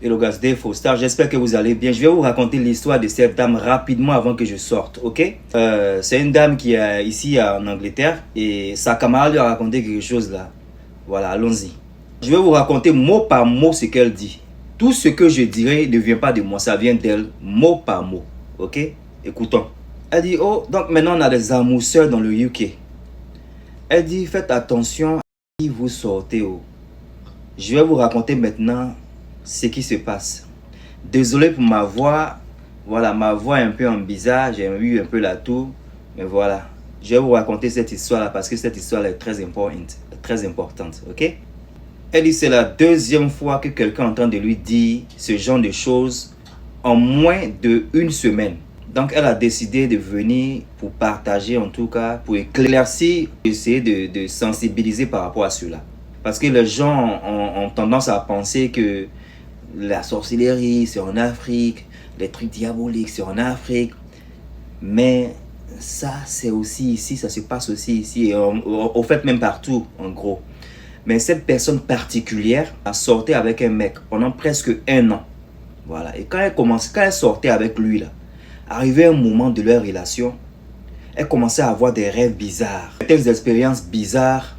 Hello guys, Dave Foster, j'espère que vous allez bien. Je vais vous raconter l'histoire de cette dame rapidement avant que je sorte, ok? C'est une dame qui est ici en Angleterre et sa camarade lui a raconté quelque chose là. Voilà, allons-y. Je vais vous raconter mot par mot ce qu'elle dit. Tout ce que je dirai ne vient pas de moi, ça vient d'elle, mot par mot, ok? Écoutons. Elle dit, oh, donc maintenant on a des amousseurs dans le UK. Elle dit, faites attention à qui vous sortez, oh. Je vais vous raconter maintenant ce qui se passe. Désolé pour ma voix. Voilà, ma voix est un peu en bizarre. J'ai eu un peu la toux. Mais voilà. Je vais vous raconter cette histoire-là parce que cette histoire est très importante. Ok? Elle dit c'est la deuxième fois que quelqu'un entend de lui dire ce genre de choses en moins d'une semaine. Donc elle a décidé de venir pour partager, en tout cas, pour éclaircir, essayer de sensibiliser par rapport à cela. Parce que les gens ont tendance à penser que la sorcellerie, c'est en Afrique. Les trucs diaboliques, c'est en Afrique. Mais ça, c'est aussi ici. Ça se passe aussi ici. Et au fait, même partout, en gros. Mais cette personne particulière a sorti avec un mec pendant presque 1 an. Voilà. Et quand elle sortait avec lui, là, arrivé un moment de leur relation, elle commençait à avoir des rêves bizarres. Certaines expériences bizarres.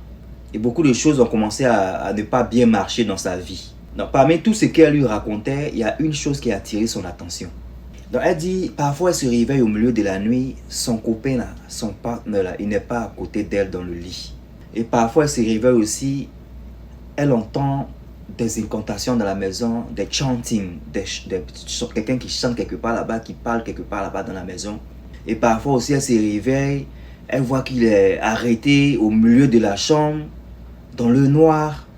Et beaucoup de choses ont commencé à ne pas bien marcher dans sa vie. Donc, parmi tout ce qu'elle lui racontait, il y a une chose qui a attiré son attention. Donc, elle dit, parfois elle se réveille au milieu de la nuit, son copain, là, son partenaire, là, il n'est pas à côté d'elle dans le lit. Et parfois elle se réveille aussi, elle entend des incantations dans la maison, des chanting, quelqu'un qui chante quelque part là-bas, qui parle quelque part là-bas dans la maison. Et parfois aussi elle se réveille, elle voit qu'il est arrêté au milieu de la chambre, dans le noir.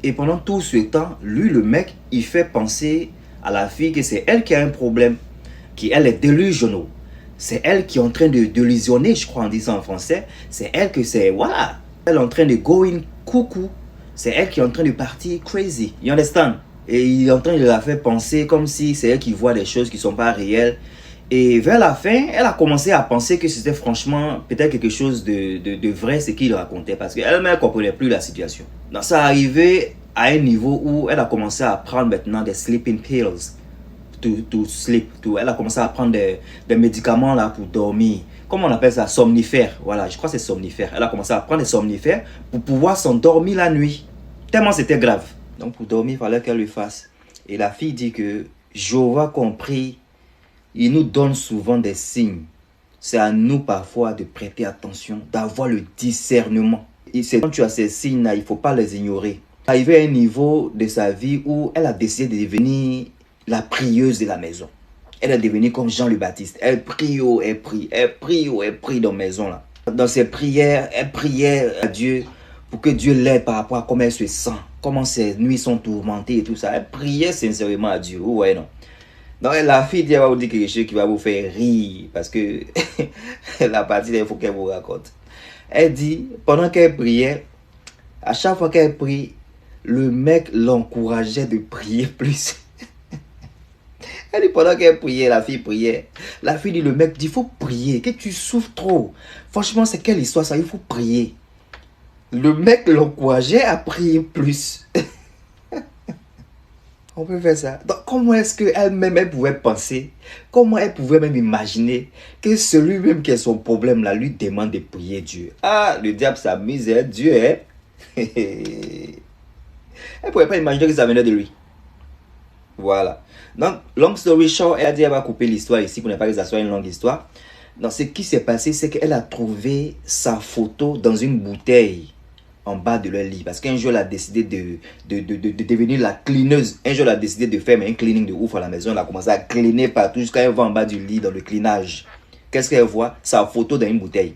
Et pendant tout ce temps, lui, le mec, il fait penser à la fille que c'est elle qui a un problème, qu'elle est delusional. C'est elle qui est en train de délusionner, je crois en disant en français. C'est elle que c'est, voilà. Elle est en train de go in coucou. C'est elle qui est en train de partir crazy. You understand? Et il est en train de la faire penser comme si c'est elle qui voit des choses qui ne sont pas réelles. Et vers la fin, elle a commencé à penser que c'était franchement peut-être quelque chose de vrai ce qu'il racontait. Parce qu'elle-même ne comprenait plus la situation. Donc ça arrivait à un niveau où elle a commencé à prendre maintenant des sleeping pills. To sleep. Elle a commencé à prendre des médicaments là pour dormir. Comment on appelle ça? Somnifères. Voilà, je crois que c'est somnifères. Elle a commencé à prendre des somnifères pour pouvoir s'endormir la nuit. Tellement c'était grave. Donc pour dormir, il fallait qu'elle le fasse. Et la fille dit que Jéhovah compris, il nous donne souvent des signes. C'est à nous parfois de prêter attention, d'avoir le discernement. Et quand tu as ces signes-là, il ne faut pas les ignorer. Arrivé à un niveau de sa vie où elle a décidé de devenir la prieuse de la maison. Elle est devenue comme Jean le Baptiste. Elle prie, oh, elle prie, elle prie, oh, elle prie dans la maison là. Dans ses prières, elle priait à Dieu pour que Dieu l'aide par rapport à comment elle se sent, comment ses nuits sont tourmentées et tout ça. Elle priait sincèrement à Dieu. Ouais, non. Donc la fille dit, elle va vous dire quelque chose qui va vous faire rire parce que la partie il faut qu'elle vous raconte. Elle dit, pendant qu'elle priait, à chaque fois qu'elle prie, le mec l'encourageait de prier plus. Elle dit, pendant qu'elle priait, la fille priait. La fille dit, le mec dit, il faut prier, que tu souffres trop. Franchement, c'est quelle histoire ça, il faut prier. Le mec l'encourageait à prier plus. On peut faire ça. Donc, comment est-ce qu'elle-même, elle pouvait penser, comment elle pouvait même imaginer que celui-même qui a son problème là, lui demande de prier Dieu. Ah, le diable s'amuse, hein, Dieu, hein. Elle ne pouvait pas imaginer que ça venait de lui. Voilà. Donc, long story short, elle a dit elle va couper l'histoire ici pour ne pas que ça soit une longue histoire. Donc, ce qui s'est passé, c'est qu'elle a trouvé sa photo dans une bouteille en bas de leur lit. Parce qu'un jour, elle a décidé de devenir la cleaneuse. Un jour, elle a décidé de faire un cleaning de ouf à la maison. Elle a commencé à cleaner partout jusqu'à elle va en bas du lit dans le cleanage. Qu'est-ce qu'elle voit? Sa photo dans une bouteille.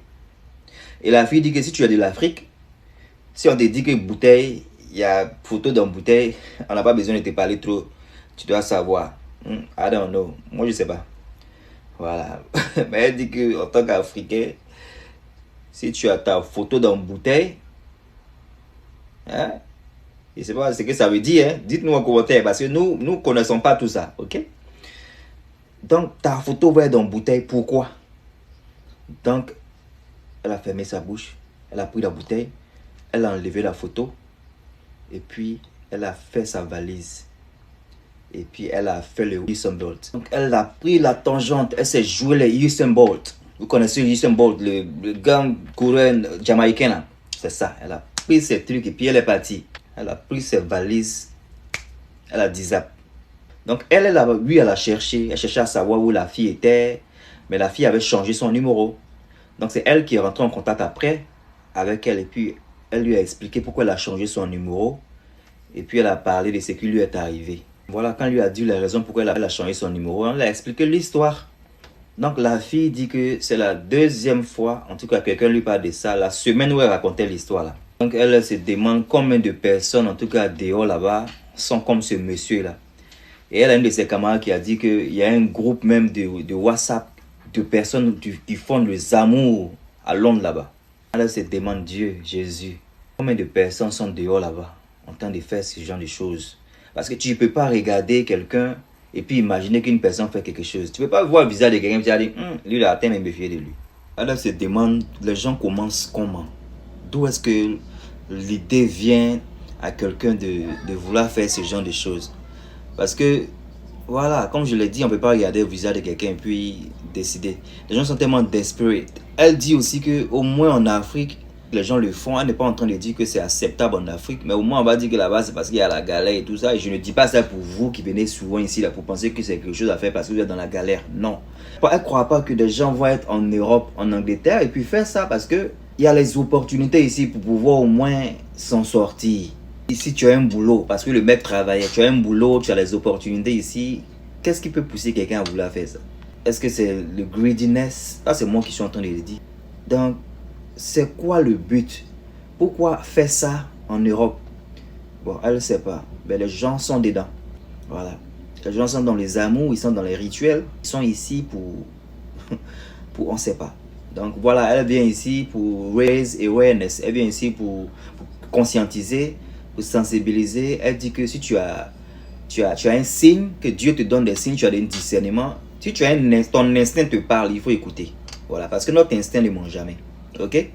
Et la fille dit que si tu es de l'Afrique, si on te dit que bouteille, il y a photo dans bouteille, on n'a pas besoin de te parler trop. Tu dois savoir. I don't know. Moi, je sais pas. Voilà. Mais elle dit que en tant qu'Africain, si tu as ta photo dans une bouteille, hein, je ne sais pas ce que ça veut dire. Hein? Dites-nous en commentaire parce que nous ne connaissons pas tout ça. Ok? Donc, ta photo va être dans une bouteille. Pourquoi? Donc, elle a fermé sa bouche. Elle a pris la bouteille. Elle a enlevé la photo. Et puis, elle a fait sa valise. Et puis elle a fait le Usain Bolt. Donc elle a pris la tangente, elle s'est joué le Usain Bolt. Vous connaissez Usain Bolt, le gars coureur jamaïcain là. C'est ça, elle a pris ses trucs et puis elle est partie. Elle a pris ses valises, elle a dit zap. Donc elle a cherché, elle cherchait à savoir où la fille était. Mais la fille avait changé son numéro. Donc c'est elle qui est rentrée en contact après avec elle. Et puis elle lui a expliqué pourquoi elle a changé son numéro. Et puis elle a parlé de ce qui lui est arrivé. Voilà, quand elle lui a dit les raisons pourquoi elle a changé son numéro, elle a expliqué l'histoire. Donc la fille dit que c'est la deuxième fois, en tout cas quelqu'un lui parle de ça, la semaine où elle racontait l'histoire là. Donc elle se demande combien de personnes, en tout cas dehors là-bas, sont comme ce monsieur là. Et elle a une de ses camarades qui a dit qu'il y a un groupe même de WhatsApp de personnes qui font les amours à Londres là-bas. Elle se demande, Dieu, Jésus, combien de personnes sont dehors là-bas en train de faire ce genre de choses. Parce que tu ne peux pas regarder quelqu'un et puis imaginer qu'une personne fait quelque chose. Tu ne peux pas voir le visage de quelqu'un et dire, lui il a atteint, mais me méfier de lui. Elle se demande, les gens commencent comment? D'où est-ce que l'idée vient à quelqu'un de vouloir faire ce genre de choses? Parce que, voilà, comme je l'ai dit, on ne peut pas regarder le visage de quelqu'un et puis décider. Les gens sont tellement desperate. Elle dit aussi qu'au moins en Afrique, les gens le font. Elle n'est pas en train de dire que c'est acceptable en Afrique, mais au moins on va dire que là-bas c'est parce qu'il y a la galère et tout ça. Et je ne dis pas ça pour vous qui venez souvent ici là, pour penser que c'est quelque chose à faire parce que vous êtes dans la galère. Non. Elle ne croit pas que des gens vont être en Europe, en Angleterre et puis faire ça parce qu'il y a les opportunités ici pour pouvoir au moins s'en sortir. Ici, tu as un boulot, parce que le mec travaille, tu as un boulot, tu as les opportunités ici. Qu'est-ce qui peut pousser quelqu'un à vouloir faire ça? Est-ce que c'est le greediness? Ça, c'est moi qui suis en train de le dire. Donc, c'est quoi le but? Pourquoi faire ça en Europe? Bon, elle ne sait pas. Mais les gens sont dedans. Voilà. Les gens sont dans les amours, ils sont dans les rituels. Ils sont ici pour on ne sait pas. Donc, voilà, elle vient ici pour raise awareness. Elle vient ici pour conscientiser, pour sensibiliser. Elle dit que si tu as un signe, que Dieu te donne des signes, tu as des discernements. Si tu as ton instinct te parle, il faut écouter. Voilà, parce que notre instinct ne ment jamais. Ok?